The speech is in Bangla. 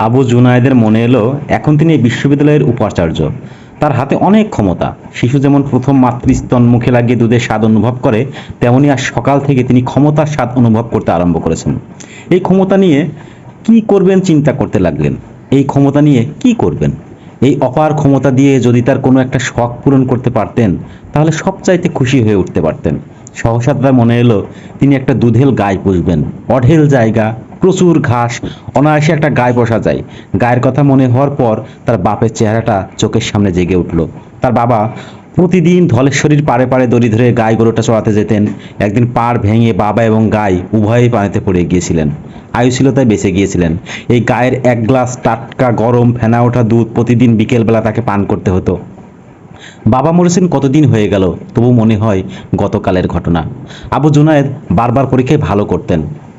আবু জুনায়েদের মনে এলো এখন তিনি এই বিশ্ববিদ্যালয়ের উপাচার্য। তার হাতে অনেক ক্ষমতা। শিশু যেমন প্রথম মাতৃস্তন মুখে লাগিয়ে দুধের স্বাদ অনুভব করে, তেমনি আজ সকাল থেকে তিনি ক্ষমতার স্বাদ অনুভব করতে আরম্ভ করেছেন। এই ক্ষমতা নিয়ে কি করবেন চিন্তা করতে লাগলেন। এই ক্ষমতা নিয়ে কি করবেন? এই অপার ক্ষমতা দিয়ে যদি তার কোনো একটা শখ পূরণ করতে পারতেন, তাহলে সবচাইতে খুশি হয়ে উঠতে পারতেন। সহসা তার মনে এলো তিনি একটা দুধেল গাই পুষবেন। অঢেল জায়গা, প্রচুর ঘাস, অনায়াসে একটা গায়ে বসা যায়। গায়ের কথা মনে হওয়ার পর তার বাপের চেহারাটা চোখের সামনে জেগে উঠল। তার বাবা প্রতিদিন ধলেশ্বরীর পাড়ে পাড়ে দড়ি ধরে গাই গরুটা চড়াতে যেতেন। একদিন পাড় ভেঙে বাবা এবং গাই উভয়ই পানিতে পড়ে গিয়েছিলেন। আয়ু ছিল তাই বেঁচে গিয়েছিলেন। এই গায়ের এক গ্লাস টাটকা গরম ফেনা ওঠা দুধ প্রতিদিন বিকেলবেলা তাকে পান করতে হতো। বাবা মরেছেন কতদিন হয়ে গেল, তবু মনে হয় গতকালের ঘটনা। আবু জুনায়েদ বারবার পরীক্ষায় ভালো করতেন,